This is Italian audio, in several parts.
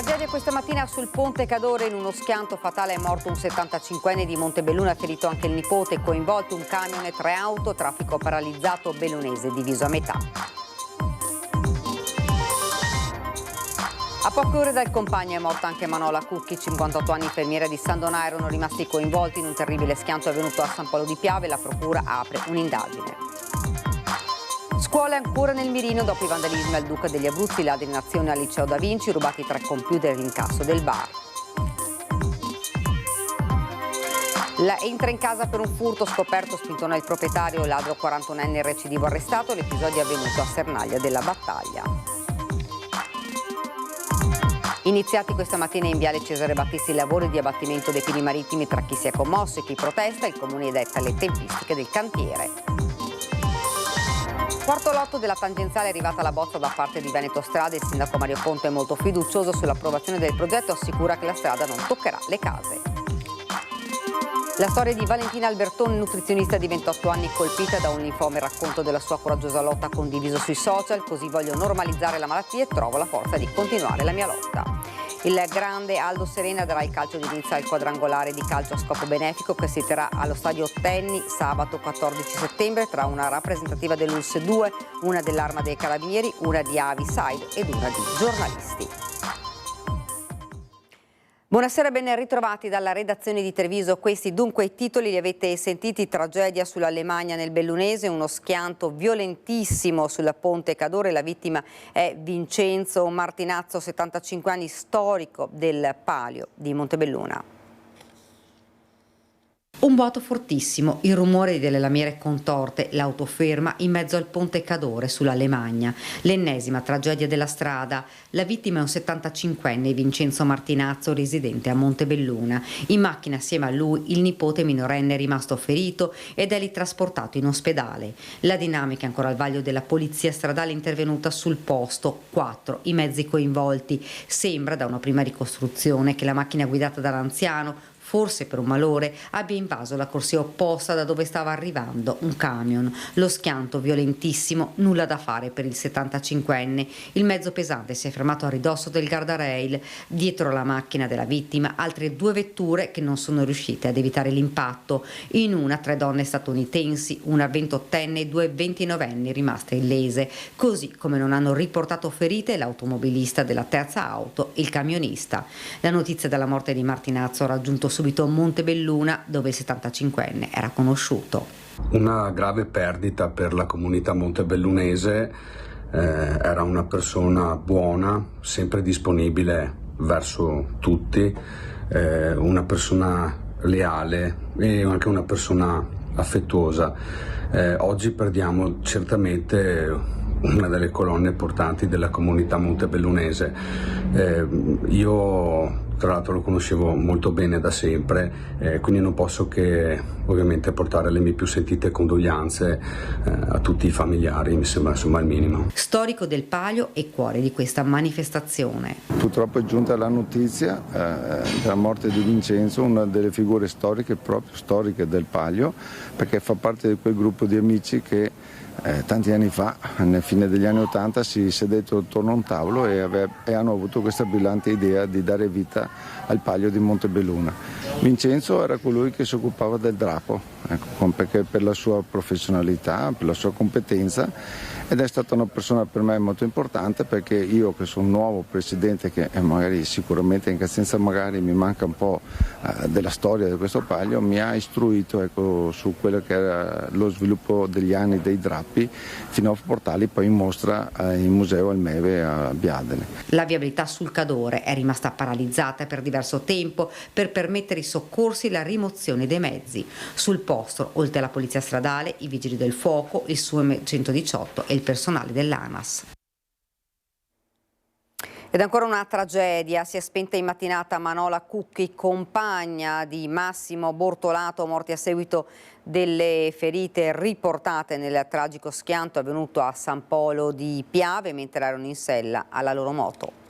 Tragedia questa mattina sul ponte Cadore. In uno schianto fatale è morto un 75enne di Montebelluna, ferito anche il nipote, coinvolti un camion e 3 auto, traffico paralizzato bellunese diviso a metà. A poche ore dal compagno è morta anche Manola Cucchi, 58 anni, infermiera di San Donà. Erano rimasti coinvolti in un terribile schianto avvenuto a San Polo di Piave. La procura apre un'indagine. Scuole ancora nel mirino dopo i vandalismi al Duca degli Abruzzi, ladri in azione al liceo Da Vinci, rubati 3 computer e l'incasso del bar. Entra in casa per un furto, scoperto, spintone il proprietario, ladro 41enne recidivo arrestato. L'episodio è avvenuto a Sernaglia della Battaglia. Iniziati questa mattina in viale Cesare Battisti i lavori di abbattimento dei pini marittimi. Tra chi si è commosso e chi protesta, il Comune detta le tempistiche del cantiere. Quarto lotto della tangenziale, è arrivata la bozza da parte di Veneto Strade. Il sindaco Mario Conte è molto fiducioso sull'approvazione del progetto, assicura che la strada non toccherà le case. La storia di Valentina Albertoni, nutrizionista di 28 anni colpita da un linfoma, il racconto della sua coraggiosa lotta condiviso sui social. Così voglio normalizzare la malattia e trovo la forza di continuare la mia lotta. Il grande Aldo Serena darà il calcio d'inizio al quadrangolare di calcio a scopo benefico che si terrà allo stadio Tenni sabato 14 settembre tra una rappresentativa dell'ULSS 2, una dell'Arma dei Carabinieri, una di Aviside ed una di giornalisti. Buonasera, ben ritrovati dalla redazione di Treviso. Questi dunque i titoli li avete sentiti: tragedia sulla Lemagna nel Bellunese, uno schianto violentissimo sul ponte Cadore, la vittima è Vincenzo Martinazzo, 75 anni, storico del Palio di Montebelluna. Un boato fortissimo, il rumore delle lamiere contorte, l'auto ferma in mezzo al ponte Cadore sulla Lemagna. L'ennesima tragedia della strada. La vittima è un 75enne, Vincenzo Martinazzo, residente a Montebelluna. In macchina assieme a lui il nipote minorenne rimasto ferito ed è lì trasportato in ospedale. La dinamica è ancora al vaglio della polizia stradale intervenuta sul posto. 4 i mezzi coinvolti. Sembra da una prima ricostruzione che la macchina guidata dall'anziano, forse per un malore, abbia invaso la corsia opposta da dove stava arrivando un camion. Lo schianto violentissimo, nulla da fare per il 75enne. Il mezzo pesante si è fermato a ridosso del guardrail. Dietro la macchina della vittima altre 2 vetture che non sono riuscite ad evitare l'impatto. In una 3 donne statunitensi, una 28enne e 2 29enni rimaste illese, così come non hanno riportato ferite l'automobilista della terza auto e il camionista. La notizia della morte di Martinazzo ha raggiunto subito Montebelluna, dove il 75enne era conosciuto. Una grave perdita per la comunità montebellunese. Era una persona buona, sempre disponibile verso tutti, una persona leale e anche una persona affettuosa. Oggi perdiamo certamente una delle colonne portanti della comunità montebellunese. Io tra l'altro lo conoscevo molto bene da sempre, quindi non posso che ovviamente portare le mie più sentite condoglianze a tutti i familiari, mi sembra insomma il minimo. Storico del Palio e cuore di questa manifestazione. Purtroppo è giunta la notizia della morte di Vincenzo, una delle figure storiche, proprio storiche del Palio, perché fa parte di quel gruppo di amici che tanti anni fa, nel fine degli anni '80, si sedettero attorno a un tavolo e hanno avuto questa brillante idea di dare vita al Palio di Montebelluna. Vincenzo era colui che si occupava del drappo, perché per la sua professionalità, per la sua competenza, ed è stata una persona per me molto importante, perché io che sono nuovo presidente, che magari sicuramente in Castenza magari mi manca un po' della storia di questo Palio, mi ha istruito su quello che era lo sviluppo degli anni dei drappi, fino a portarli poi in mostra in museo al Meve a Biadene. La viabilità sul Cadore è rimasta paralizzata per diverso tempo per permettere i soccorsi e la rimozione dei mezzi. Sul posto, oltre alla polizia stradale, i vigili del fuoco, il SUEM 118 e il personale dell'ANAS. Ed ancora una tragedia, si è spenta in mattinata Manola Cucchi, compagna di Massimo Bortolato, morti a seguito delle ferite riportate nel tragico schianto avvenuto a San Polo di Piave mentre erano in sella alla loro moto.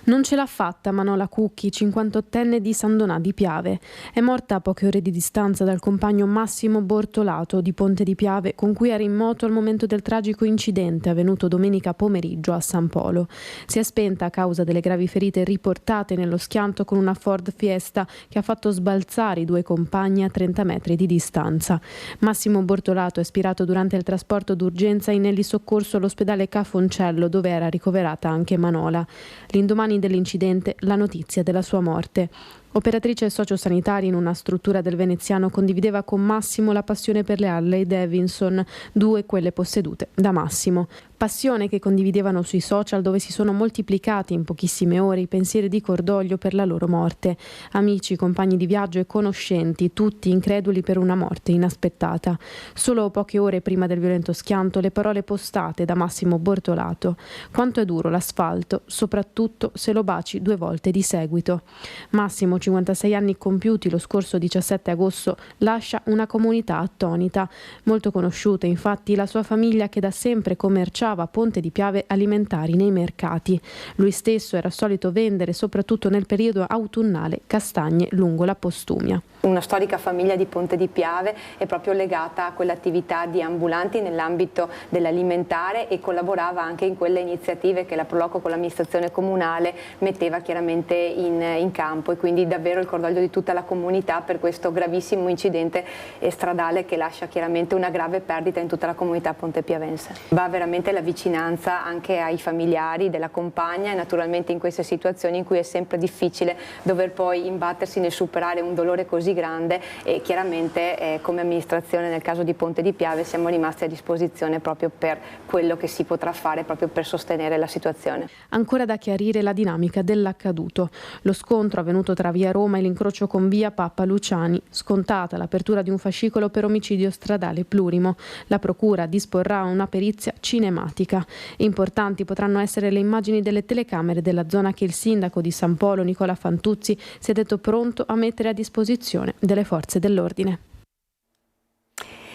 Non ce l'ha fatta Manola Cucchi, 58enne di San Donà di Piave. È morta a poche ore di distanza dal compagno Massimo Bortolato di Ponte di Piave, con cui era in moto al momento del tragico incidente avvenuto domenica pomeriggio a San Polo. Si è spenta a causa delle gravi ferite riportate nello schianto con una Ford Fiesta che ha fatto sbalzare i due compagni a 30 metri di distanza. Massimo Bortolato è spirato durante il trasporto d'urgenza in elisoccorso all'ospedale Cafoncello, dove era ricoverata anche Manola. L'indomani dell'incidente la notizia della sua morte. Operatrice sociosanitaria in una struttura del Veneziano, condivideva con Massimo la passione per le Harley Davidson, due quelle possedute da Massimo. Passione che condividevano sui social, dove si sono moltiplicati in pochissime ore i pensieri di cordoglio per la loro morte. Amici, compagni di viaggio e conoscenti, tutti increduli per una morte inaspettata. Solo poche ore prima del violento schianto, le parole postate da Massimo Bortolato: quanto è duro l'asfalto, soprattutto se lo baci 2 volte di seguito. Massimo, 56 anni compiuti lo scorso 17 agosto, lascia una comunità attonita. Molto conosciuta infatti la sua famiglia, che da sempre commerciava a Ponte di Piave alimentari nei mercati. Lui stesso era solito vendere, soprattutto nel periodo autunnale, castagne lungo la Postumia. Una storica famiglia di Ponte di Piave è proprio legata a quell'attività di ambulanti nell'ambito dell'alimentare e collaborava anche in quelle iniziative che la Proloco con l'amministrazione comunale metteva chiaramente in campo, e quindi davvero il cordoglio di tutta la comunità per questo gravissimo incidente stradale che lascia chiaramente una grave perdita in tutta la comunità pontepiavense. Va veramente la vicinanza anche ai familiari della compagna, e naturalmente in queste situazioni in cui è sempre difficile dover poi imbattersi nel superare un dolore così grande, e chiaramente come amministrazione nel caso di Ponte di Piave siamo rimasti a disposizione proprio per quello che si potrà fare proprio per sostenere la situazione. Ancora da chiarire la dinamica dell'accaduto. Lo scontro avvenuto tra via Roma e l'incrocio con via Papa Luciani, scontata l'apertura di un fascicolo per omicidio stradale plurimo. La procura disporrà una perizia cinematica. Importanti potranno essere le immagini delle telecamere della zona che il sindaco di San Polo, Nicola Fantuzzi, si è detto pronto a mettere a disposizione delle forze dell'ordine.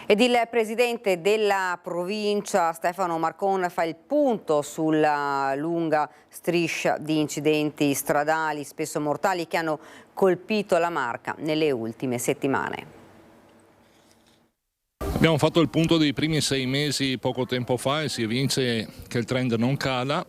Ed il presidente della provincia Stefano Marcon fa il punto sulla lunga striscia di incidenti stradali, spesso mortali, che hanno colpito la Marca nelle ultime settimane. Abbiamo fatto il punto dei primi 6 mesi poco tempo fa e si evince che il trend non cala.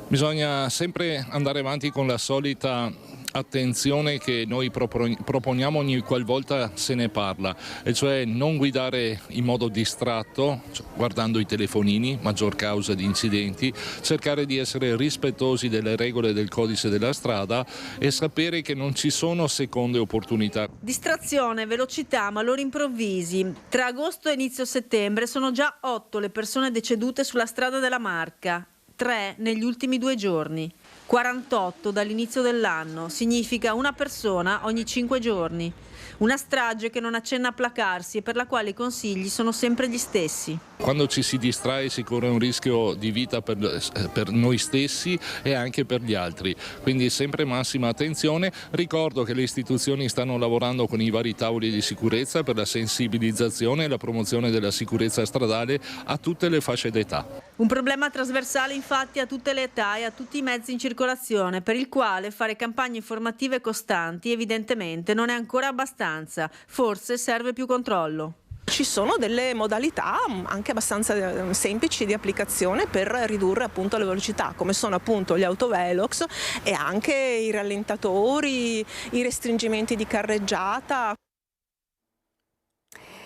Bisogna sempre andare avanti con la solita attenzione che noi proponiamo ogni qualvolta se ne parla, e cioè non guidare in modo distratto, guardando i telefonini, maggior causa di incidenti, cercare di essere rispettosi delle regole del codice della strada e sapere che non ci sono seconde opportunità. Distrazione, velocità, malori improvvisi. Tra agosto e inizio settembre sono già 8 le persone decedute sulla strada della Marca, 3 negli ultimi 2 giorni. 48 dall'inizio dell'anno, significa una persona ogni 5 giorni. Una strage che non accenna a placarsi e per la quale i consigli sono sempre gli stessi. Quando ci si distrae si corre un rischio di vita per noi stessi e anche per gli altri, quindi sempre massima attenzione. Ricordo che le istituzioni stanno lavorando con i vari tavoli di sicurezza per la sensibilizzazione e la promozione della sicurezza stradale a tutte le fasce d'età. Un problema trasversale infatti a tutte le età e a tutti i mezzi in circolazione, per il quale fare campagne informative costanti evidentemente non è ancora abbastanza, forse serve più controllo. Ci sono delle modalità anche abbastanza semplici di applicazione per ridurre appunto le velocità, come sono appunto gli autovelox e anche i rallentatori, i restringimenti di carreggiata.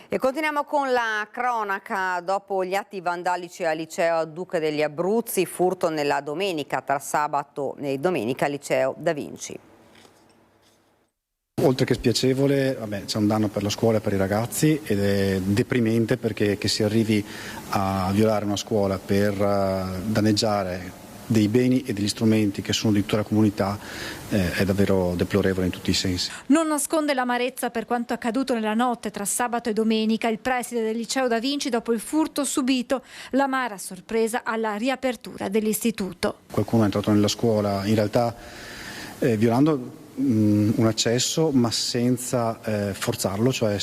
E continuiamo con la cronaca. Dopo gli atti vandalici al liceo Duca degli Abruzzi, furto nella domenica tra sabato e domenica al liceo Da Vinci. Oltre che spiacevole, c'è un danno per la scuola e per i ragazzi, ed è deprimente perché che si arrivi a violare una scuola per danneggiare dei beni e degli strumenti che sono di tutta la comunità è davvero deplorevole in tutti i sensi. Non nasconde l'amarezza per quanto accaduto nella notte tra sabato e domenica il preside del liceo Da Vinci dopo il furto subito, l'amara sorpresa alla riapertura dell'istituto. Qualcuno è entrato nella scuola in realtà violando un accesso ma senza forzarlo, cioè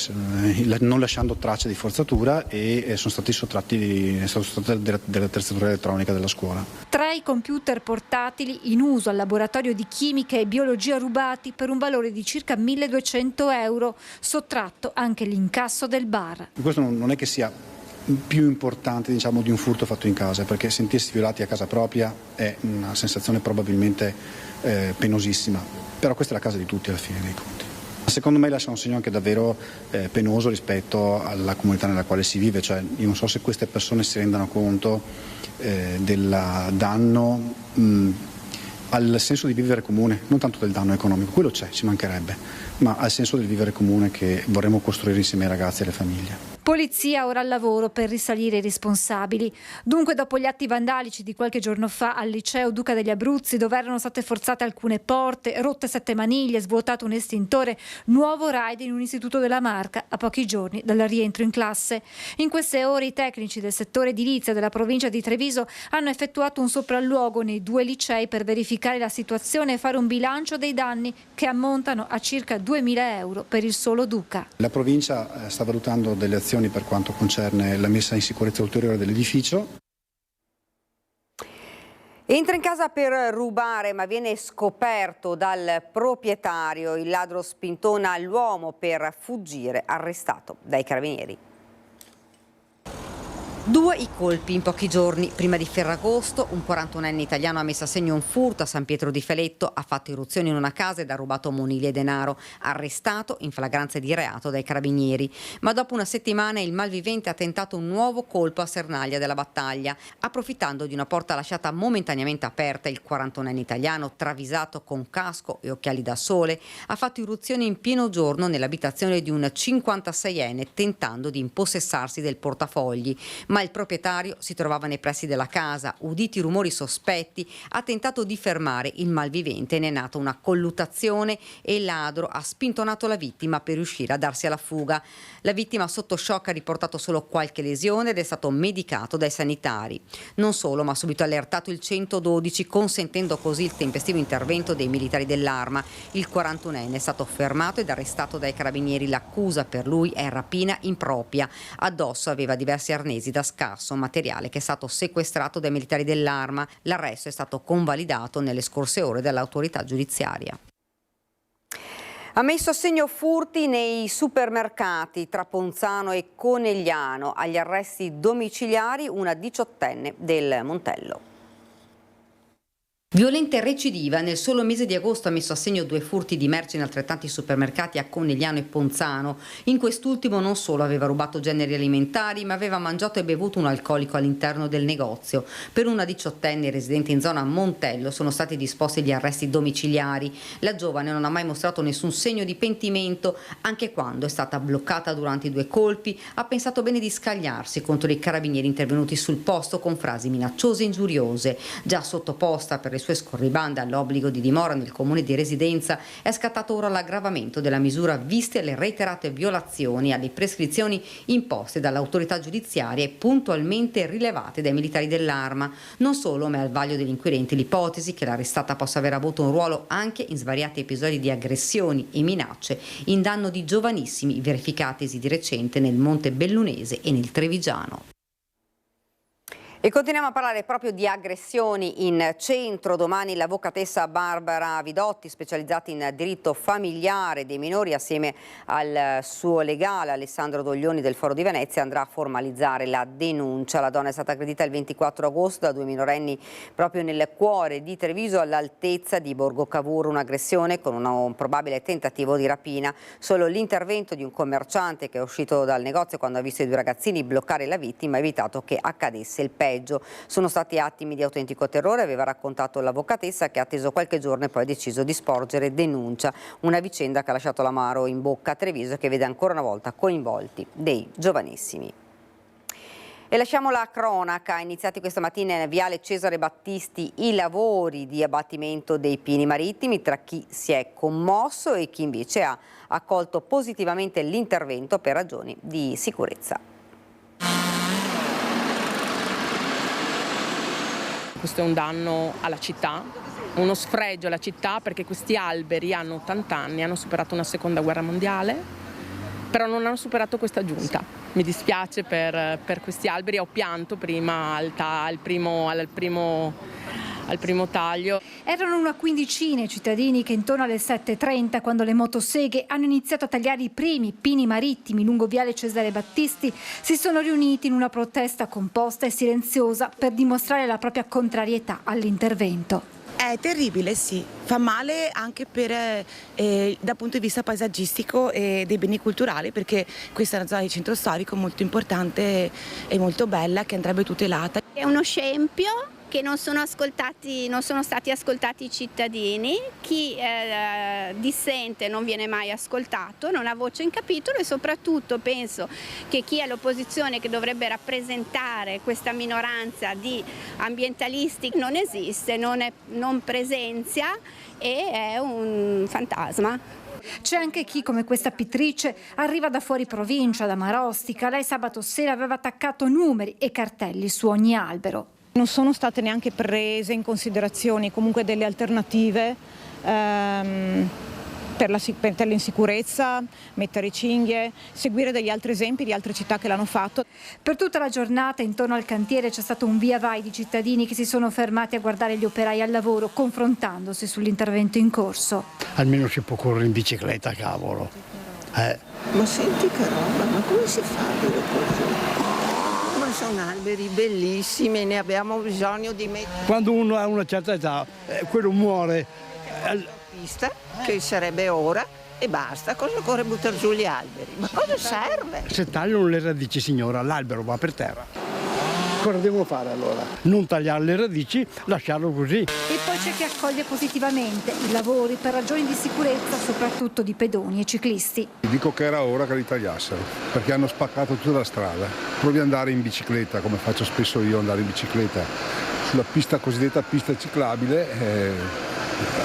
non lasciando tracce di forzatura, e è stata sostratta dell'attrezzatura elettronica della scuola. 3 computer portatili in uso al laboratorio di chimica e biologia rubati per un valore di circa 1.200 euro, sottratto anche l'incasso del bar. Questo non è che sia più importante, diciamo, di un furto fatto in casa, perché sentirsi violati a casa propria è una sensazione probabilmente penosissima, però questa è la casa di tutti alla fine dei conti. Secondo me lascia un segno anche davvero penoso rispetto alla comunità nella quale si vive, cioè io non so se queste persone si rendano conto del danno al senso di vivere comune, non tanto del danno economico, quello c'è, ci mancherebbe, ma al senso del vivere comune che vorremmo costruire insieme ai ragazzi e alle famiglie. Polizia ora al lavoro per risalire i responsabili. Dunque, dopo gli atti vandalici di qualche giorno fa al liceo Duca degli Abruzzi, dove erano state forzate alcune porte, rotte 7 maniglie, svuotato un estintore, nuovo raid in un istituto della Marca a pochi giorni dal rientro in classe. In queste ore i tecnici del settore edilizia della provincia di Treviso hanno effettuato un sopralluogo nei 2 licei per verificare la situazione e fare un bilancio dei danni che ammontano a circa 2.000 euro per il solo Duca. La provincia sta valutando delle azioni per quanto concerne la messa in sicurezza ulteriore dell'edificio. Entra in casa per rubare, ma viene scoperto dal proprietario. Il ladro spintona l'uomo per fuggire, arrestato dai carabinieri. 2 i colpi in pochi giorni. Prima di Ferragosto un 41enne italiano ha messo a segno un furto a San Pietro di Feletto, ha fatto irruzione in una casa ed ha rubato monili e denaro, arrestato in flagranza di reato dai carabinieri. Ma dopo una settimana il malvivente ha tentato un nuovo colpo a Sernaglia della Battaglia. Approfittando di una porta lasciata momentaneamente aperta, il 41enne italiano, travisato con casco e occhiali da sole, ha fatto irruzione in pieno giorno nell'abitazione di un 56enne, tentando di impossessarsi del portafogli. Ma il proprietario si trovava nei pressi della casa. Uditi rumori sospetti, ha tentato di fermare il malvivente. Ne è nata una colluttazione e il ladro ha spintonato la vittima per riuscire a darsi alla fuga. La vittima sotto shock ha riportato solo qualche lesione ed è stato medicato dai sanitari. Non solo, ma ha subito allertato il 112, consentendo così il tempestivo intervento dei militari dell'Arma. Il 41enne è stato fermato ed arrestato dai carabinieri. L'accusa per lui è rapina impropria. Addosso aveva diversi arnesi da scarso materiale che è stato sequestrato dai militari dell'Arma. L'arresto è stato convalidato nelle scorse ore dall'autorità giudiziaria. Ha messo a segno furti nei supermercati tra Ponzano e Conegliano. Agli arresti domiciliari una 18enne del Montello. Violenta e recidiva, nel solo mese di agosto ha messo a segno 2 furti di merci in altrettanti supermercati a Conegliano e Ponzano. In quest'ultimo non solo aveva rubato generi alimentari, ma aveva mangiato e bevuto un alcolico all'interno del negozio. Per una 18enne residente in zona Montello sono stati disposti gli arresti domiciliari. La giovane non ha mai mostrato nessun segno di pentimento, anche quando è stata bloccata durante i 2 colpi, ha pensato bene di scagliarsi contro i carabinieri intervenuti sul posto con frasi minacciose e ingiuriose. Già sottoposta per le sue scorribande all'obbligo di dimora nel comune di residenza, è scattato ora l'aggravamento della misura viste le reiterate violazioni alle prescrizioni imposte dall'autorità giudiziaria e puntualmente rilevate dai militari dell'Arma. Non solo, ma è al vaglio degli inquirenti l'ipotesi che l'arrestata possa aver avuto un ruolo anche in svariati episodi di aggressioni e minacce in danno di giovanissimi verificatisi di recente nel Monte Bellunese e nel Trevigiano. E continuiamo a parlare proprio di aggressioni in centro. Domani l'avvocatessa Barbara Vidotti, specializzata in diritto familiare dei minori, assieme al suo legale Alessandro Doglioni del Foro di Venezia, andrà a formalizzare la denuncia. La donna è stata aggredita il 24 agosto da 2 minorenni proprio nel cuore di Treviso, all'altezza di Borgo Cavour. Un'aggressione con un probabile tentativo di rapina. Solo l'intervento di un commerciante che è uscito dal negozio quando ha visto i 2 ragazzini bloccare la vittima ha evitato che accadesse il peggio. Sono stati attimi di autentico terrore, aveva raccontato l'avvocatessa, che ha atteso qualche giorno e poi ha deciso di sporgere denuncia. Una vicenda che ha lasciato l'amaro in bocca a Treviso e che vede ancora una volta coinvolti dei giovanissimi. E lasciamo la cronaca. Iniziati questa mattina in Viale Cesare Battisti i lavori di abbattimento dei pini marittimi, tra chi si è commosso e chi invece ha accolto positivamente l'intervento per ragioni di sicurezza. Questo è un danno alla città, uno sfregio alla città, perché questi alberi hanno 80 anni, hanno superato una seconda guerra mondiale, però non hanno superato questa giunta. Mi dispiace per questi alberi, ho pianto prima al primo taglio. Erano una quindicina i cittadini che intorno alle 7:30, quando le motoseghe hanno iniziato a tagliare i primi pini marittimi lungo viale Cesare Battisti, si sono riuniti in una protesta composta e silenziosa per dimostrare la propria contrarietà all'intervento. È terribile, sì, fa male anche dal punto di vista paesaggistico e dei beni culturali, perché questa è una zona di centro storico molto importante e molto bella che andrebbe tutelata. È uno scempio che non sono stati ascoltati i cittadini, chi dissente non viene mai ascoltato, non ha voce in capitolo, e soprattutto penso che chi è l'opposizione, che dovrebbe rappresentare questa minoranza di ambientalisti, non esiste, non presenzia e è un fantasma. C'è anche chi, come questa pittrice, arriva da fuori provincia, da Marostica. Lei sabato sera aveva attaccato numeri e cartelli su ogni albero. Non sono state neanche prese in considerazione comunque delle alternative per l'insicurezza, mettere cinghie, seguire degli altri esempi di altre città che l'hanno fatto. Per tutta la giornata intorno al cantiere c'è stato un via vai di cittadini che si sono fermati a guardare gli operai al lavoro, confrontandosi sull'intervento in corso. Almeno si può correre in bicicletta, cavolo. Ma senti che roba, ma come si fa a dire così? Sono alberi bellissimi e ne abbiamo bisogno di mettere. Quando uno ha una certa età, quello muore. La pista, che sarebbe ora, e basta. Cosa occorre buttare giù gli alberi? Ma cosa serve? Se tagliano le radici, signora, l'albero va per terra. Cosa devono fare allora? Non tagliare le radici, lasciarlo così. E poi c'è chi accoglie positivamente i lavori per ragioni di sicurezza, soprattutto di pedoni e ciclisti. Dico che era ora che li tagliassero, perché hanno spaccato tutta la strada. Provi ad andare in bicicletta, come faccio spesso io, andare in bicicletta sulla pista cosiddetta pista ciclabile,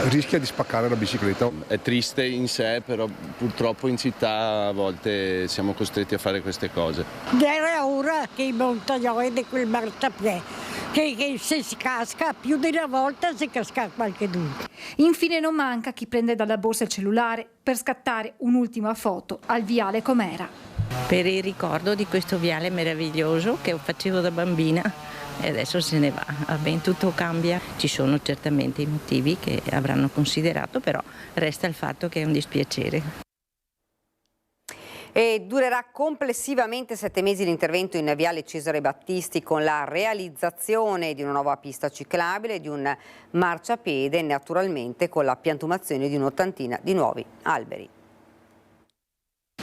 rischia di spaccare la bicicletta. È triste in sé, però purtroppo in città a volte siamo costretti a fare queste cose. Era ora che i montagnoli di quel marciapiede, che se si casca più di una volta si casca qualche due. Infine non manca chi prende dalla borsa il cellulare per scattare un'ultima foto al viale com'era. Per il ricordo di questo viale meraviglioso che facevo da bambina. E adesso se ne va, ben tutto cambia, ci sono certamente i motivi che avranno considerato, però resta il fatto che è un dispiacere. E durerà complessivamente 7 mesi l'intervento in viale Cesare Battisti, con la realizzazione di una nuova pista ciclabile, di un marciapiede e naturalmente con la piantumazione di un'ottantina di nuovi alberi.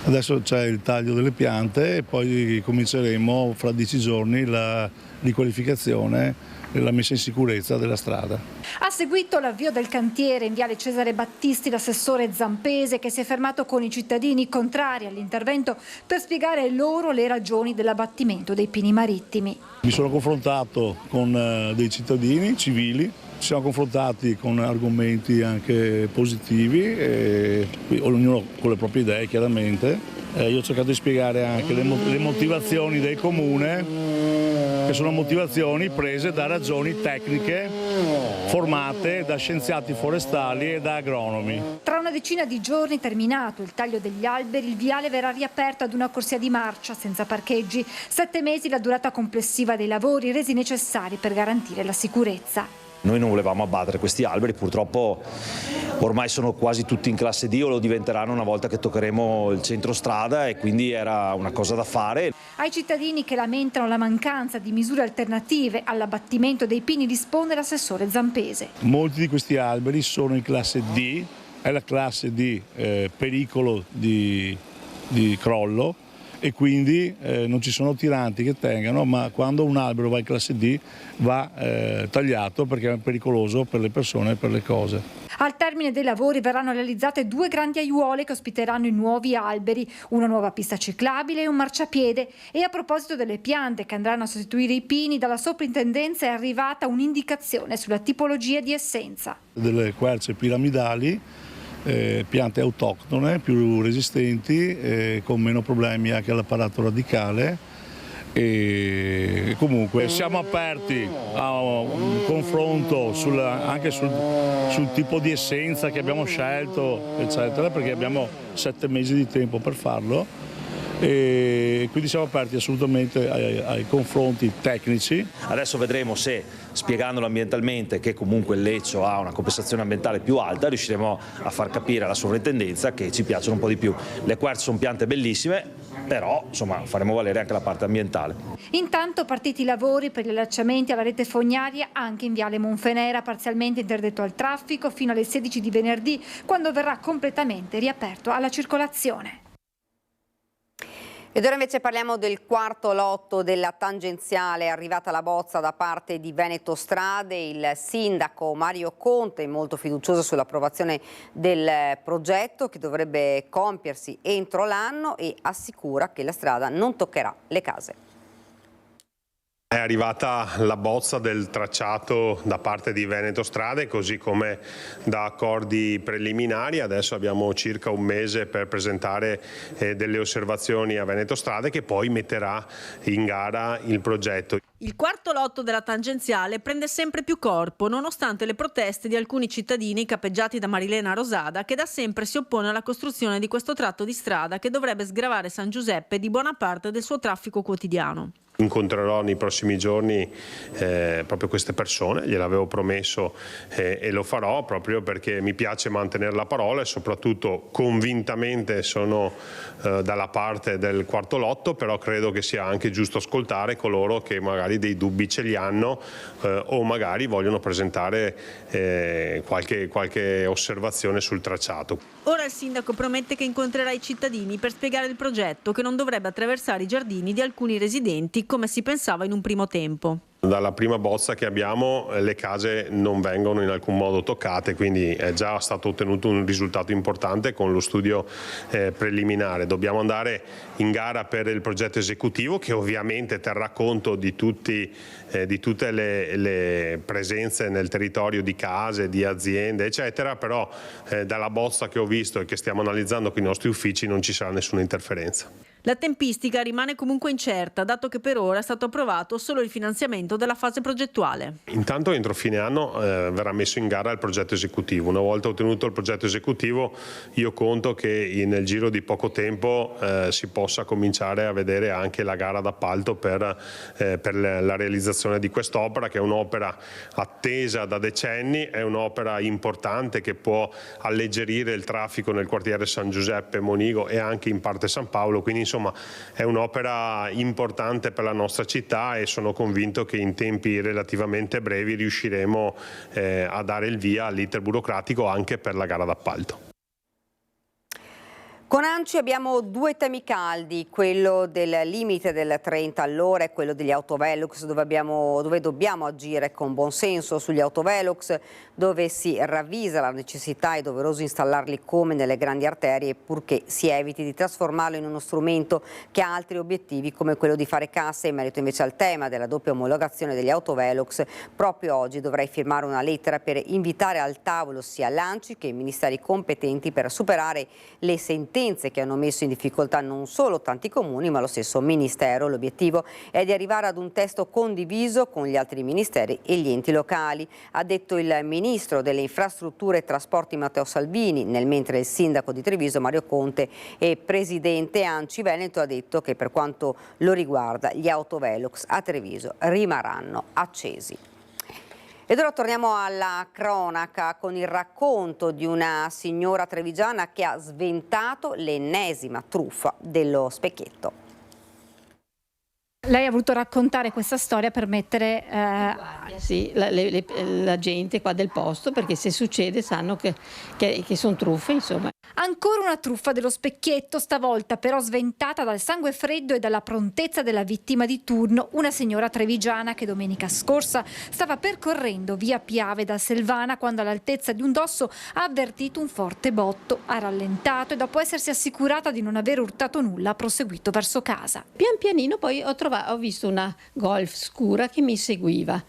Adesso c'è il taglio delle piante e poi cominceremo fra 10 giorni la riqualificazione e la messa in sicurezza della strada. Ha seguito l'avvio del cantiere in viale Cesare Battisti l'assessore Zampese, che si è fermato con i cittadini contrari all'intervento per spiegare loro le ragioni dell'abbattimento dei pini marittimi. Mi sono confrontato con dei cittadini civili. Ci siamo confrontati con argomenti anche positivi, ognuno con le proprie idee chiaramente. Io ho cercato di spiegare anche le motivazioni del comune, che sono motivazioni prese da ragioni tecniche formate da scienziati forestali e da agronomi. Tra una decina di giorni, terminato il taglio degli alberi, il viale verrà riaperto ad una corsia di marcia senza parcheggi. 7 mesi la durata complessiva dei lavori resi necessari per garantire la sicurezza. Noi non volevamo abbattere questi alberi, purtroppo ormai sono quasi tutti in classe D o lo diventeranno una volta che toccheremo il centro strada, e quindi era una cosa da fare. Ai cittadini che lamentano la mancanza di misure alternative all'abbattimento dei pini risponde l'assessore Zampese. Molti di questi alberi sono in classe D, è la classe di pericolo di crollo, e quindi non ci sono tiranti che tengano, ma quando un albero va in classe D va tagliato perché è pericoloso per le persone e per le cose. Al termine dei lavori verranno realizzate 2 grandi aiuole che ospiteranno i nuovi alberi, una nuova pista ciclabile e un marciapiede. E a proposito delle piante che andranno a sostituire i pini, dalla soprintendenza è arrivata un'indicazione sulla tipologia di essenza. Delle querce piramidali, piante autoctone più resistenti, con meno problemi anche all'apparato radicale, e comunque siamo aperti a un confronto anche sul tipo di essenza che abbiamo scelto, eccetera, perché abbiamo 7 mesi di tempo per farlo. E quindi siamo aperti assolutamente ai confronti tecnici. Adesso vedremo se, spiegandolo ambientalmente, che comunque il Leccio ha una compensazione ambientale più alta, riusciremo a far capire alla sovrintendenza che ci piacciono un po' di più. Le querce sono piante bellissime, però insomma faremo valere anche la parte ambientale. Intanto partiti i lavori per gli allacciamenti alla rete fognaria anche in viale Monfenera, parzialmente interdetto al traffico fino alle 16 di venerdì, quando verrà completamente riaperto alla circolazione. Ed ora invece parliamo del quarto lotto della tangenziale. È arrivata la bozza da parte di Veneto Strade. Il sindaco Mario Conte è molto fiducioso sull'approvazione del progetto che dovrebbe compiersi entro l'anno e assicura che la strada non toccherà le case. È arrivata la bozza del tracciato da parte di Veneto Strade, così come da accordi preliminari. Adesso abbiamo circa un mese per presentare delle osservazioni a Veneto Strade, che poi metterà in gara il progetto. Il quarto lotto della tangenziale prende sempre più corpo, nonostante le proteste di alcuni cittadini capeggiati da Marilena Rosada, che da sempre si oppone alla costruzione di questo tratto di strada che dovrebbe sgravare San Giuseppe di buona parte del suo traffico quotidiano. Incontrerò nei prossimi giorni proprio queste persone, gliel'avevo promesso e lo farò, proprio perché mi piace mantenere la parola e soprattutto convintamente sono dalla parte del quarto lotto, però credo che sia anche giusto ascoltare coloro che magari dei dubbi ce li hanno o magari vogliono presentare qualche osservazione sul tracciato. Ora il sindaco promette che incontrerà i cittadini per spiegare il progetto, che non dovrebbe attraversare i giardini di alcuni residenti come si pensava in un primo tempo. Dalla prima bozza che abbiamo le case non vengono in alcun modo toccate, quindi è già stato ottenuto un risultato importante con lo studio preliminare. Dobbiamo andare in gara per il progetto esecutivo, che ovviamente terrà conto di tutte le presenze nel territorio di case, di aziende eccetera, però dalla bozza che ho visto e che stiamo analizzando con i nostri uffici non ci sarà nessuna interferenza. La tempistica rimane comunque incerta, dato che per ora è stato approvato solo il finanziamento della fase progettuale. Intanto entro fine anno verrà messo in gara il progetto esecutivo. Una volta ottenuto il progetto esecutivo io conto che nel giro di poco tempo si possa cominciare a vedere anche la gara d'appalto per la realizzazione di quest'opera, che è un'opera attesa da decenni, è un'opera importante che può alleggerire il traffico nel quartiere San Giuseppe, Monigo e anche in parte San Paolo, quindi insomma è un'opera importante per la nostra città e sono convinto che in tempi relativamente brevi riusciremo a dare il via all'iter burocratico anche per la gara d'appalto. Con ANCI abbiamo due temi caldi, quello del limite del 30 all'ora e quello degli autovelox, dove dobbiamo agire con buon senso. Sugli autovelox, dove si ravvisa la necessità, è doveroso installarli come nelle grandi arterie, purché si eviti di trasformarlo in uno strumento che ha altri obiettivi, come quello di fare cassa. In merito invece al tema della doppia omologazione degli autovelox, proprio oggi dovrei firmare una lettera per invitare al tavolo sia l'ANCI che i ministeri competenti per superare le sentenze che hanno messo in difficoltà non solo tanti comuni ma lo stesso Ministero. L'obiettivo è di arrivare ad un testo condiviso con gli altri ministeri e gli enti locali, ha detto il Ministro delle Infrastrutture e Trasporti Matteo Salvini, mentre il Sindaco di Treviso Mario Conte e Presidente ANCI Veneto ha detto che per quanto lo riguarda gli autovelox a Treviso rimarranno accesi. Ed ora torniamo alla cronaca con il racconto di una signora trevigiana che ha sventato l'ennesima truffa dello specchietto. Lei ha voluto raccontare questa storia per mettere sì, la gente qua del posto, perché se succede sanno che sono truffe, insomma. Ancora una truffa dello specchietto, stavolta però sventata dal sangue freddo e dalla prontezza della vittima di turno, una signora trevigiana che domenica scorsa stava percorrendo via Piave da Selvana quando all'altezza di un dosso ha avvertito un forte botto, ha rallentato e dopo essersi assicurata di non aver urtato nulla ha proseguito verso casa. Pian pianino poi ho visto una Golf scura che mi seguiva.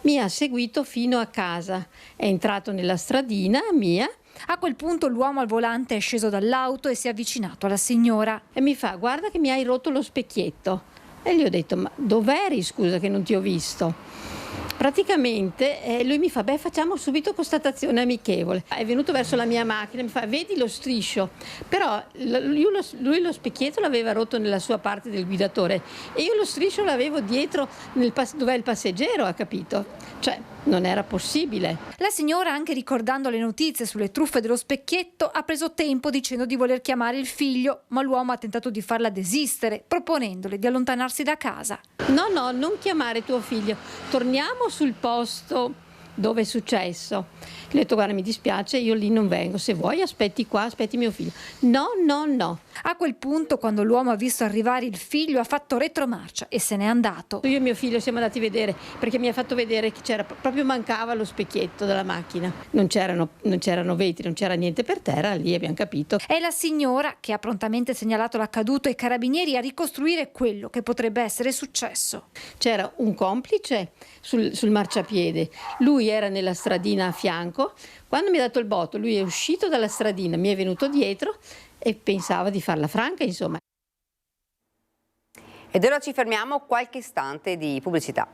Mi ha seguito fino a casa, è entrato nella stradina mia. A quel punto l'uomo al volante è sceso dall'auto e si è avvicinato alla signora. E mi fa: guarda che mi hai rotto lo specchietto. E gli ho detto: ma dov'eri, scusa, che non ti ho visto? Praticamente lui mi fa: beh, facciamo subito constatazione amichevole. È venuto verso la mia macchina, mi fa: vedi lo striscio? Però lui lo specchietto l'aveva rotto nella sua parte del guidatore e io lo striscio l'avevo dietro dove è il passeggero, ha capito? Cioè, non era possibile. La signora, anche ricordando le notizie sulle truffe dello specchietto, ha preso tempo dicendo di voler chiamare il figlio, ma l'uomo ha tentato di farla desistere, proponendole di allontanarsi da casa. No, non chiamare tuo figlio, torniamo sul posto dove è successo. Gli ho detto: guarda, mi dispiace, io lì non vengo, se vuoi aspetti qua, aspetti mio figlio. No. A quel punto, quando l'uomo ha visto arrivare il figlio, ha fatto retromarcia e se n'è andato. Io e mio figlio siamo andati a vedere, perché mi ha fatto vedere che proprio mancava lo specchietto della macchina, non c'erano vetri, non c'era niente per terra, lì abbiamo capito. È la signora che ha prontamente segnalato l'accaduto ai carabinieri a ricostruire quello che potrebbe essere successo. C'era un complice sul marciapiede, lui era nella stradina a fianco. Quando mi ha dato il botto, lui è uscito dalla stradina, mi è venuto dietro e pensava di farla franca, insomma. Ed ora ci fermiamo, qualche istante di pubblicità.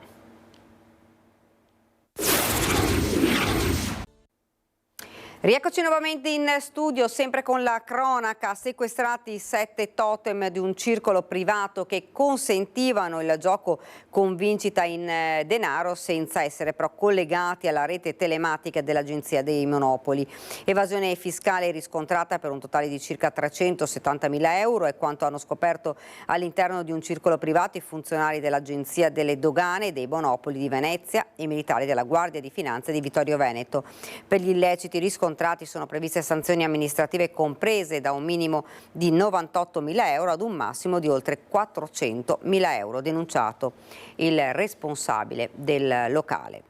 Rieccoci nuovamente in studio, sempre con la cronaca. Sequestrati 7 totem di un circolo privato che consentivano il gioco con vincita in denaro senza essere però collegati alla rete telematica dell'Agenzia dei Monopoli. Evasione fiscale riscontrata per un totale di circa 370.000 euro è quanto hanno scoperto all'interno di un circolo privato i funzionari dell'Agenzia delle Dogane e dei Monopoli di Venezia e i militari della Guardia di Finanza di Vittorio Veneto. Per gli illeciti riscontrati sono previste sanzioni amministrative comprese da un minimo di 98.000 euro ad un massimo di oltre 400.000 euro, denunciato il responsabile del locale.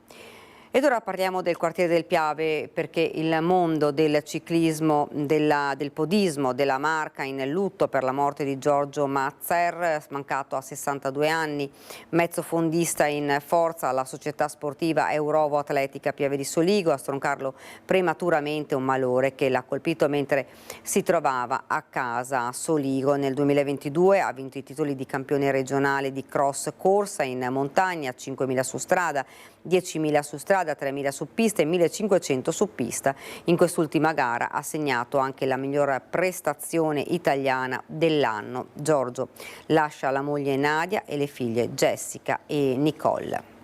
Ed ora parliamo del quartiere del Piave, perché il mondo del ciclismo, del podismo, della Marca in lutto per la morte di Giorgio Mazzer, mancato a 62 anni, mezzofondista in forza alla società sportiva Eurovo Atletica Piave di Soligo, a stroncarlo prematuramente un malore che l'ha colpito mentre si trovava a casa a Soligo. Nel 2022 ha vinto i titoli di campione regionale di cross corsa in montagna, 5.000 su strada, 10.000 su strada, 3.000 su pista e 1.500 su pista. In quest'ultima gara ha segnato anche la miglior prestazione italiana dell'anno. Giorgio lascia la moglie Nadia e le figlie Jessica e Nicole.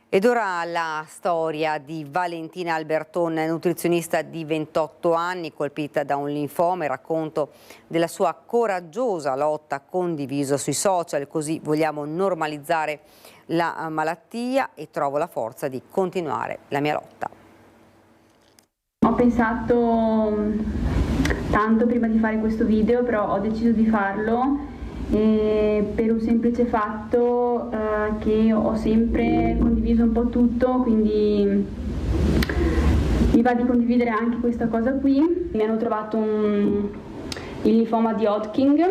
Ed ora la storia di Valentina Alberton, nutrizionista di 28 anni, colpita da un linfoma, e racconto della sua coraggiosa lotta condiviso sui social. Così vogliamo normalizzare la malattia e trovo la forza di continuare la mia lotta. Ho pensato tanto prima di fare questo video, però ho deciso di farlo per un semplice fatto che ho sempre condiviso un po' tutto, quindi mi va di condividere anche questa cosa qui. Mi hanno trovato il linfoma di Hodgkin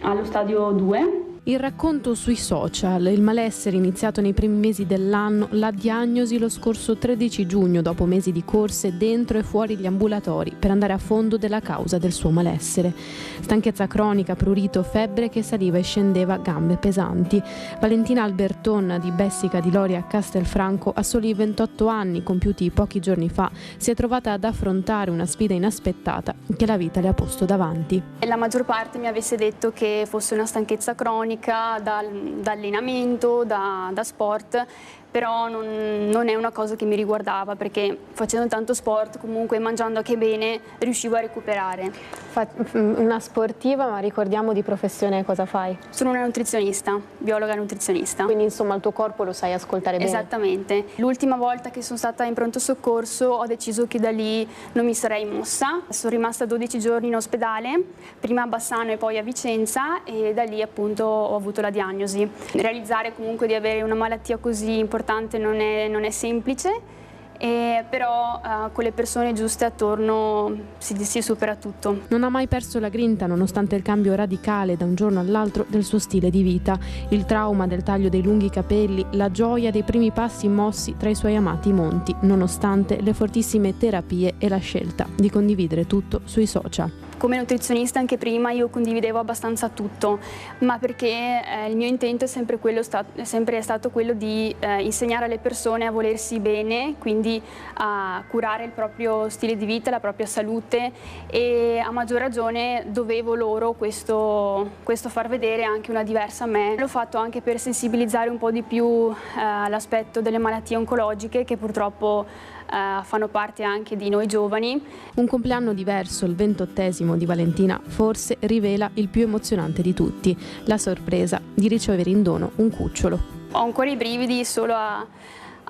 allo stadio 2. Il racconto sui social, il malessere iniziato nei primi mesi dell'anno, la diagnosi lo scorso 13 giugno dopo mesi di corse dentro e fuori gli ambulatori per andare a fondo della causa del suo malessere. Stanchezza cronica, prurito, febbre che saliva e scendeva, gambe pesanti. Valentina Alberton di Bessica di Loria a Castelfranco, a soli 28 anni, compiuti pochi giorni fa, si è trovata ad affrontare una sfida inaspettata che la vita le ha posto davanti. La maggior parte mi avesse detto che fosse una stanchezza cronica da allenamento, da sport, però non è una cosa che mi riguardava, perché facendo tanto sport, comunque mangiando anche bene, riuscivo a recuperare. Una sportiva, ma ricordiamo di professione cosa fai? Sono una nutrizionista, biologa nutrizionista. Quindi insomma il tuo corpo lo sai ascoltare bene? Esattamente. L'ultima volta che sono stata in pronto soccorso ho deciso che da lì non mi sarei mossa. Sono rimasta 12 giorni in ospedale, prima a Bassano e poi a Vicenza, e da lì appunto ho avuto la diagnosi. Realizzare comunque di avere una malattia così importante non è semplice, però con le persone giuste attorno si supera tutto. Non ha mai perso la grinta nonostante il cambio radicale da un giorno all'altro del suo stile di vita, il trauma del taglio dei lunghi capelli, la gioia dei primi passi mossi tra i suoi amati monti, nonostante le fortissime terapie e la scelta di condividere tutto sui social. Come nutrizionista anche prima io condividevo abbastanza tutto, ma perché il mio intento è sempre stato quello di insegnare alle persone a volersi bene, quindi a curare il proprio stile di vita, la propria salute, e a maggior ragione dovevo loro questo far vedere anche una diversa me. L'ho fatto anche per sensibilizzare un po' di più all'aspetto delle malattie oncologiche che purtroppo fanno parte anche di noi giovani. Un compleanno diverso, il 28° di Valentina, forse rivela il più emozionante di tutti, la sorpresa di ricevere in dono un cucciolo. Ho ancora i brividi solo a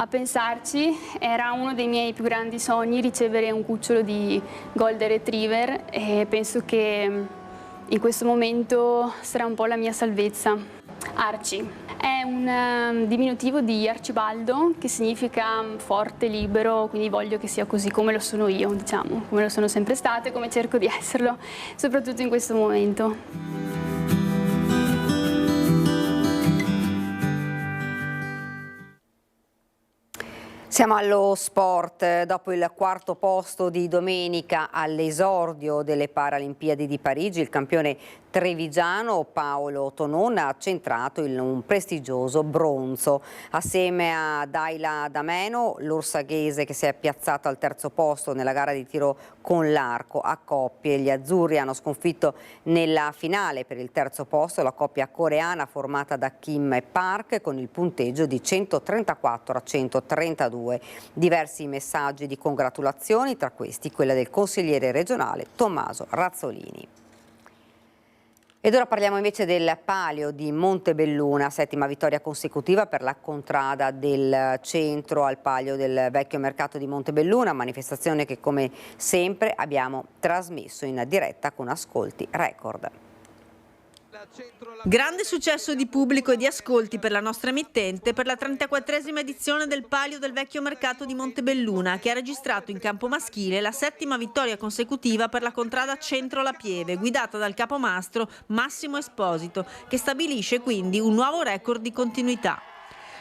pensarci. Era uno dei miei più grandi sogni ricevere un cucciolo di Golden Retriever e penso che in questo momento sarà un po' la mia salvezza. Arci è un diminutivo di Arcibaldo, che significa forte, libero, quindi voglio che sia così come lo sono io, diciamo, come lo sono sempre stato e come cerco di esserlo, soprattutto in questo momento. Siamo allo sport. Dopo il 4° posto di domenica all'esordio delle Paralimpiadi di Parigi, il campione trevigiano Paolo Tonon ha centrato in un prestigioso bronzo. Assieme a Daila D'Ameno, l'orsaghese che si è piazzato al 3° posto nella gara di tiro con l'arco a coppie. Gli azzurri hanno sconfitto nella finale per il 3° posto la coppia coreana formata da Kim e Park con il punteggio di 134-132. Diversi messaggi di congratulazioni, tra questi quella del consigliere regionale Tommaso Razzolini. Ed ora parliamo invece del palio di Montebelluna, 7ª vittoria consecutiva per la contrada del centro al palio del vecchio mercato di Montebelluna, manifestazione che come sempre abbiamo trasmesso in diretta con ascolti record. Grande successo di pubblico e di ascolti per la nostra emittente per la 34esima edizione del Palio del Vecchio Mercato di Montebelluna, che ha registrato in campo maschile la 7ª vittoria consecutiva per la contrada Centro La Pieve, guidata dal capomastro Massimo Esposito, che stabilisce quindi un nuovo record di continuità.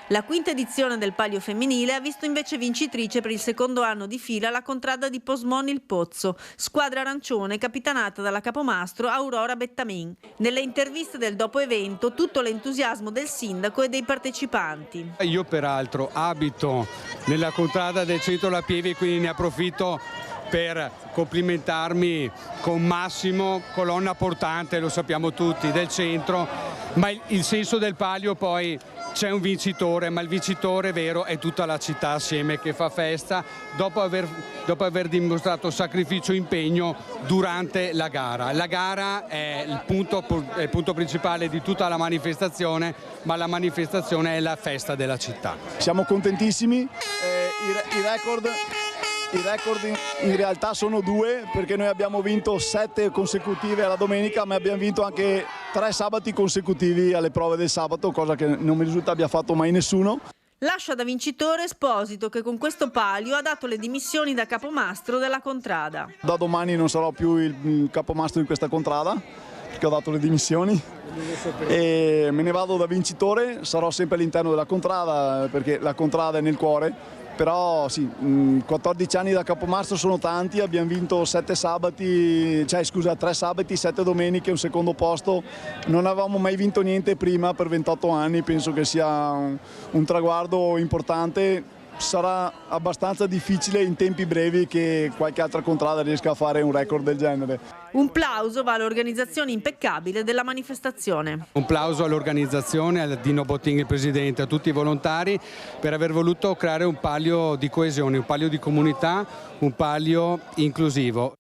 La 5ª edizione del Palio femminile ha visto invece vincitrice per il 2° anno di fila la contrada di Posmon il Pozzo, squadra arancione capitanata dalla capomastro Aurora Bettamin. Nelle interviste del dopo evento tutto l'entusiasmo del sindaco e dei partecipanti. Io peraltro abito nella contrada del Centro La Pieve, quindi ne approfitto per complimentarmi con Massimo, colonna portante, lo sappiamo tutti, del centro, ma il senso del palio poi c'è un vincitore, ma il vincitore vero è tutta la città assieme che fa festa dopo aver dimostrato sacrificio e impegno durante la gara. La gara è il punto principale di tutta la manifestazione, ma la manifestazione è la festa della città. Siamo contentissimi, i record in realtà sono 2, perché noi abbiamo vinto 7 consecutive alla domenica, ma abbiamo vinto anche 3 sabati consecutivi alle prove del sabato, cosa che non mi risulta abbia fatto mai nessuno. Lascia da vincitore Esposito, che con questo palio ha dato le dimissioni da capomastro della contrada. Da domani non sarò più il capomastro di questa contrada, perché ho dato le dimissioni e me ne vado da vincitore. Sarò sempre all'interno della contrada, perché la contrada è nel cuore. Però sì, 14 anni da capomastro sono tanti, abbiamo vinto 3 sabati, 7 domeniche, un 2° posto, non avevamo mai vinto niente prima per 28 anni, penso che sia un traguardo importante. Sarà abbastanza difficile in tempi brevi che qualche altra contrada riesca a fare un record del genere. Un plauso va all'organizzazione impeccabile della manifestazione. Un plauso all'organizzazione, a Dino Bottin, il presidente, a tutti i volontari per aver voluto creare un palio di coesione, un palio di comunità, un palio inclusivo.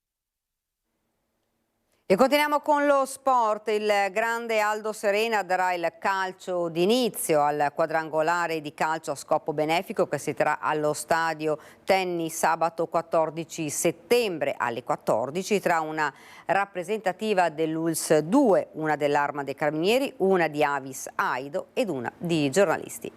E continuiamo con lo sport. Il grande Aldo Serena darà il calcio d'inizio al quadrangolare di calcio a scopo benefico che si terrà allo stadio Tennis sabato 14 settembre alle 14 tra una rappresentativa dell'ULS 2, una dell'Arma dei Carabinieri, una di Avis Aido ed una di giornalisti.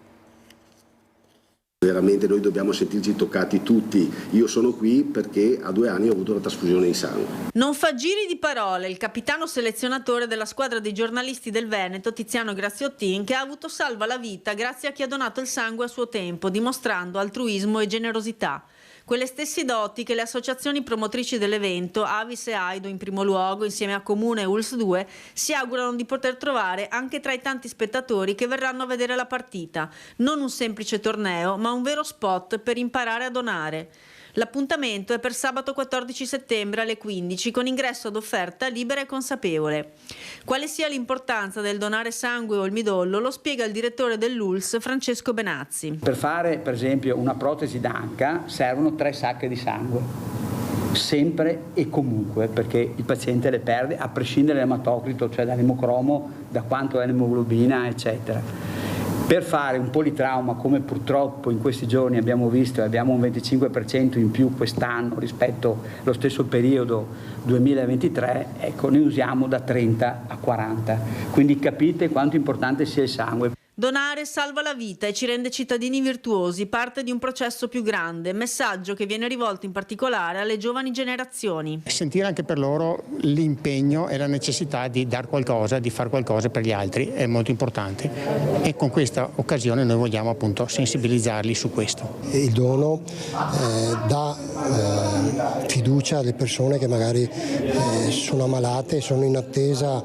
Veramente noi dobbiamo sentirci toccati tutti. Io sono qui perché a 2 anni ho avuto la trasfusione di sangue. Non fa giri di parole il capitano selezionatore della squadra dei giornalisti del Veneto, Tiziano Graziottin, che ha avuto salva la vita grazie a chi ha donato il sangue a suo tempo, dimostrando altruismo e generosità. Quelle stesse doti che le associazioni promotrici dell'evento, Avis e Aido in primo luogo, insieme a Comune e ULS 2, si augurano di poter trovare anche tra i tanti spettatori che verranno a vedere la partita. Non un semplice torneo, ma un vero spot per imparare a donare. L'appuntamento è per sabato 14 settembre alle 15 con ingresso ad offerta libera e consapevole. Quale sia l'importanza del donare sangue o il midollo lo spiega il direttore dell'ULS Francesco Benazzi. Per fare per esempio una protesi d'anca servono 3 sacche di sangue, sempre e comunque, perché il paziente le perde a prescindere dall'ematocrito, cioè dall'emocromo, da quanto è l'emoglobina eccetera. Per fare un politrauma, come purtroppo in questi giorni abbiamo visto, e abbiamo un 25% in più quest'anno rispetto allo stesso periodo 2023, ecco, ne usiamo da 30 a 40. Quindi capite quanto importante sia il sangue. Donare salva la vita e ci rende cittadini virtuosi, parte di un processo più grande, messaggio che viene rivolto in particolare alle giovani generazioni. Sentire anche per loro l'impegno e la necessità di dar qualcosa, di fare qualcosa per gli altri è molto importante e con questa occasione noi vogliamo appunto sensibilizzarli su questo. Il dono dà fiducia alle persone che magari sono ammalate e sono in attesa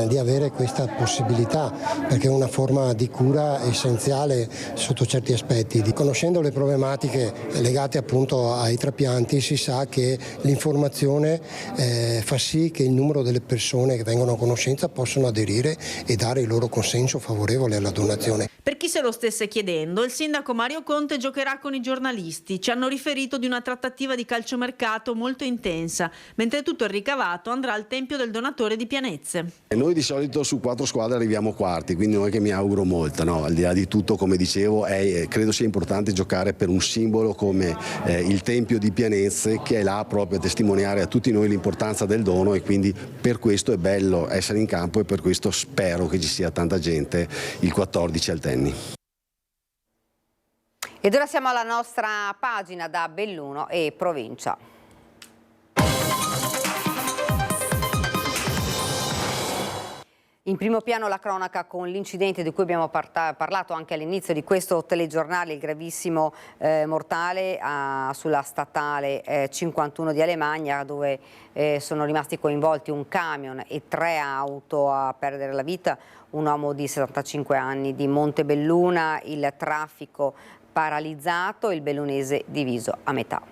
di avere questa possibilità, perché è una forma di cura essenziale sotto certi aspetti. Conoscendo le problematiche legate appunto ai trapianti si sa che l'informazione fa sì che il numero delle persone che vengono a conoscenza possano aderire e dare il loro consenso favorevole alla donazione. Per chi se lo stesse chiedendo, il sindaco Mario Conte giocherà con i giornalisti. Ci hanno riferito di una trattativa di calciomercato molto intensa, mentre tutto il ricavato andrà al tempio del donatore di Pianezze. E noi di solito su 4 squadre arriviamo quarti, quindi non è che mi auguro molto, no? Al di là di tutto, come dicevo, credo sia importante giocare per un simbolo come il Tempio di Pianezze, che è là proprio a testimoniare a tutti noi l'importanza del dono, e quindi per questo è bello essere in campo e per questo spero che ci sia tanta gente il 14 al Tenni. Ed ora siamo alla nostra pagina da Belluno e provincia. In primo piano la cronaca con l'incidente di cui abbiamo parlato anche all'inizio di questo telegiornale, il gravissimo mortale sulla statale 51 di Alemagna, dove sono rimasti coinvolti un camion e 3 auto a perdere la vita, un uomo di 75 anni di Montebelluna, il traffico paralizzato, il bellunese diviso a metà.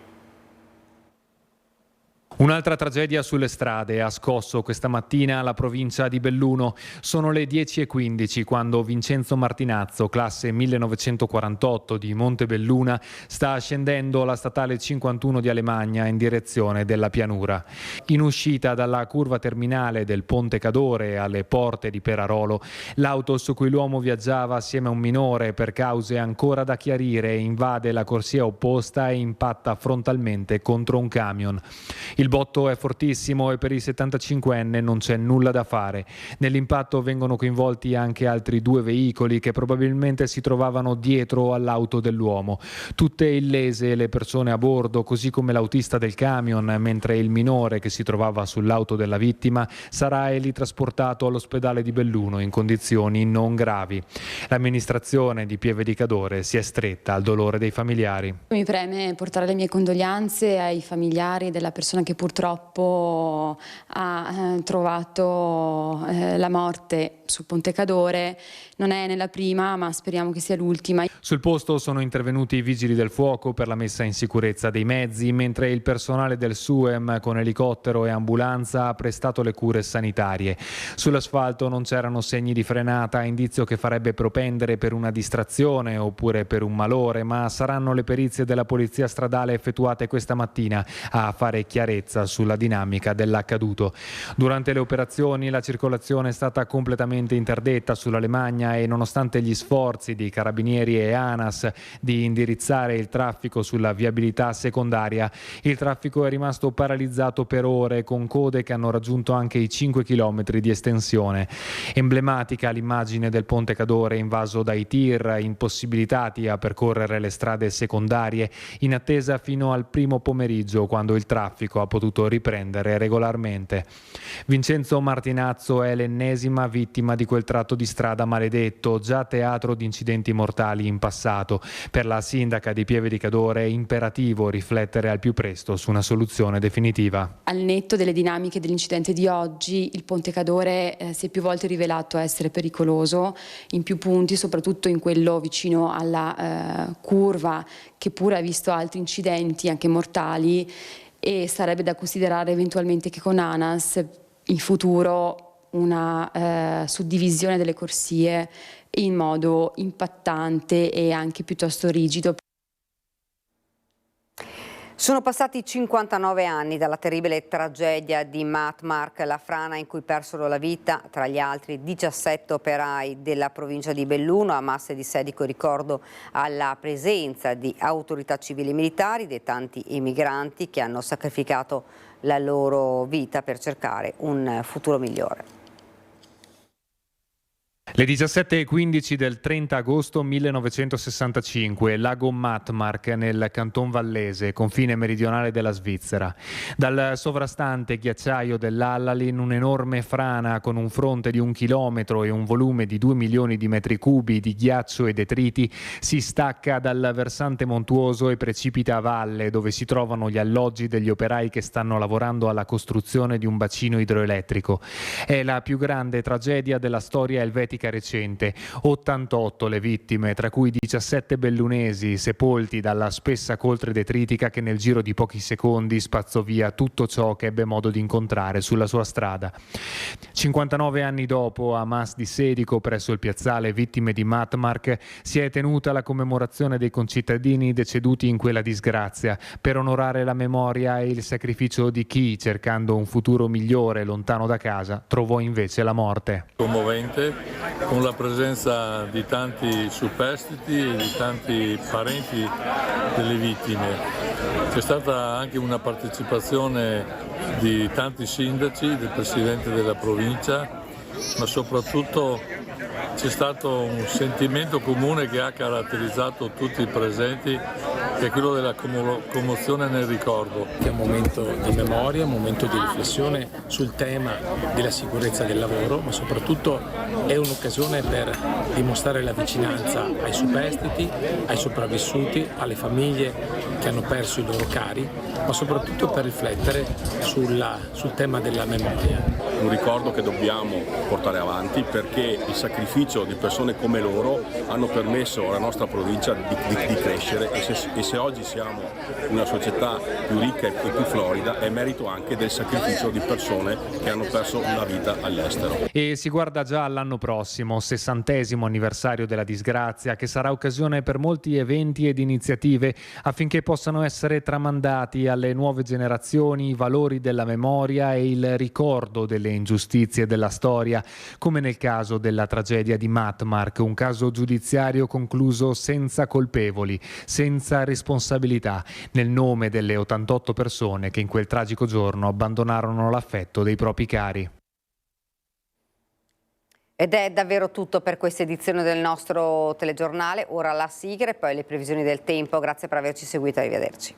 Un'altra tragedia sulle strade ha scosso questa mattina la provincia di Belluno. Sono le 10:15 quando Vincenzo Martinazzo, classe 1948 di Montebelluna, sta scendendo la statale 51 di Alemagna in direzione della pianura. In uscita dalla curva terminale del Ponte Cadore alle porte di Perarolo, l'auto su cui l'uomo viaggiava assieme a un minore per cause ancora da chiarire invade la corsia opposta e impatta frontalmente contro un camion. Il botto è fortissimo e per il 75enne non c'è nulla da fare. Nell'impatto vengono coinvolti anche altri 2 veicoli che probabilmente si trovavano dietro all'auto dell'uomo. Tutte illese le persone a bordo, così come l'autista del camion, mentre il minore che si trovava sull'auto della vittima sarà elitrasportato all'ospedale di Belluno in condizioni non gravi. L'amministrazione di Pieve di Cadore si è stretta al dolore dei familiari. Mi preme portare le mie condoglianze ai familiari della persona che purtroppo ha trovato la morte sul Ponte Cadore. Non è nella prima, ma speriamo che sia l'ultima. Sul posto sono intervenuti i vigili del fuoco per la messa in sicurezza dei mezzi, mentre il personale del SUEM con elicottero e ambulanza ha prestato le cure sanitarie. Sull'asfalto non c'erano segni di frenata, indizio che farebbe propendere per una distrazione oppure per un malore, ma saranno le perizie della polizia stradale effettuate questa mattina a fare chiarezza sulla dinamica dell'accaduto. Durante le operazioni la circolazione è stata completamente interdetta sull'Alemagna e nonostante gli sforzi di carabinieri e ANAS di indirizzare il traffico sulla viabilità secondaria, il traffico è rimasto paralizzato per ore con code che hanno raggiunto anche i 5 km di estensione. Emblematica l'immagine del Ponte Cadore invaso dai tir, impossibilitati a percorrere le strade secondarie in attesa fino al primo pomeriggio, quando il traffico ha potuto potuto riprendere regolarmente. Vincenzo Martinazzo è l'ennesima vittima di quel tratto di strada maledetto, già teatro di incidenti mortali in passato. Per la sindaca di Pieve di Cadore è imperativo riflettere al più presto su una soluzione definitiva. Al netto delle dinamiche dell'incidente di oggi, il Ponte Cadore si è più volte rivelato essere pericoloso in più punti, soprattutto in quello vicino alla curva, che pure ha visto altri incidenti anche mortali, e sarebbe da considerare eventualmente che con ANAS in futuro una suddivisione delle corsie in modo impattante e anche piuttosto rigido. Sono passati 59 anni dalla terribile tragedia di Matmark, la frana in cui persero la vita, tra gli altri, 17 operai della provincia di Belluno. Hamas di Sedico ricordo alla presenza di autorità civili e militari, dei tanti emigranti che hanno sacrificato la loro vita per cercare un futuro migliore. Le 17:15 del 30 agosto 1965, lago Matmark nel Canton Vallese, confine meridionale della Svizzera. Dal sovrastante ghiacciaio dell'Allalin, un'enorme frana con un fronte di 1 chilometro e un volume di 2 milioni di metri cubi di ghiaccio e detriti si stacca dal versante montuoso e precipita a valle, dove si trovano gli alloggi degli operai che stanno lavorando alla costruzione di un bacino idroelettrico. È la più grande tragedia della storia elvetica recente. 88 le vittime, tra cui 17 bellunesi sepolti dalla spessa coltre detritica che nel giro di pochi secondi spazzò via tutto ciò che ebbe modo di incontrare sulla sua strada. 59 anni dopo, a Mas di Sedico, presso il piazzale Vittime di Matmark, si è tenuta la commemorazione dei concittadini deceduti in quella disgrazia, per onorare la memoria e il sacrificio di chi, cercando un futuro migliore lontano da casa, trovò invece la morte. Commovente, con la presenza di tanti superstiti e di tanti parenti delle vittime. C'è stata anche una partecipazione di tanti sindaci, del presidente della provincia, ma soprattutto c'è stato un sentimento comune che ha caratterizzato tutti i presenti, che è quello della commozione nel ricordo. È un momento di memoria, un momento di riflessione sul tema della sicurezza del lavoro, ma soprattutto è un'occasione per dimostrare la vicinanza ai superstiti, ai sopravvissuti, alle famiglie che hanno perso i loro cari, ma soprattutto per riflettere sul tema della memoria. Un ricordo che dobbiamo portare avanti, perché il sacrificio di persone come loro hanno permesso alla nostra provincia di crescere, e se oggi siamo una società più ricca e più florida è merito anche del sacrificio di persone che hanno perso la vita all'estero. E si guarda già all'anno prossimo, 60° anniversario della disgrazia, che sarà occasione per molti eventi ed iniziative affinché possano essere tramandati alle nuove generazioni i valori della memoria e il ricordo delle ingiustizie della storia, come nel caso della tragedia di Matmark, un caso giudiziario concluso senza colpevoli, senza responsabilità, nel nome delle 88 persone che in quel tragico giorno abbandonarono l'affetto dei propri cari. Ed è davvero tutto per questa edizione del nostro telegiornale. Ora la sigla e poi le previsioni del tempo. Grazie per averci seguito, arrivederci.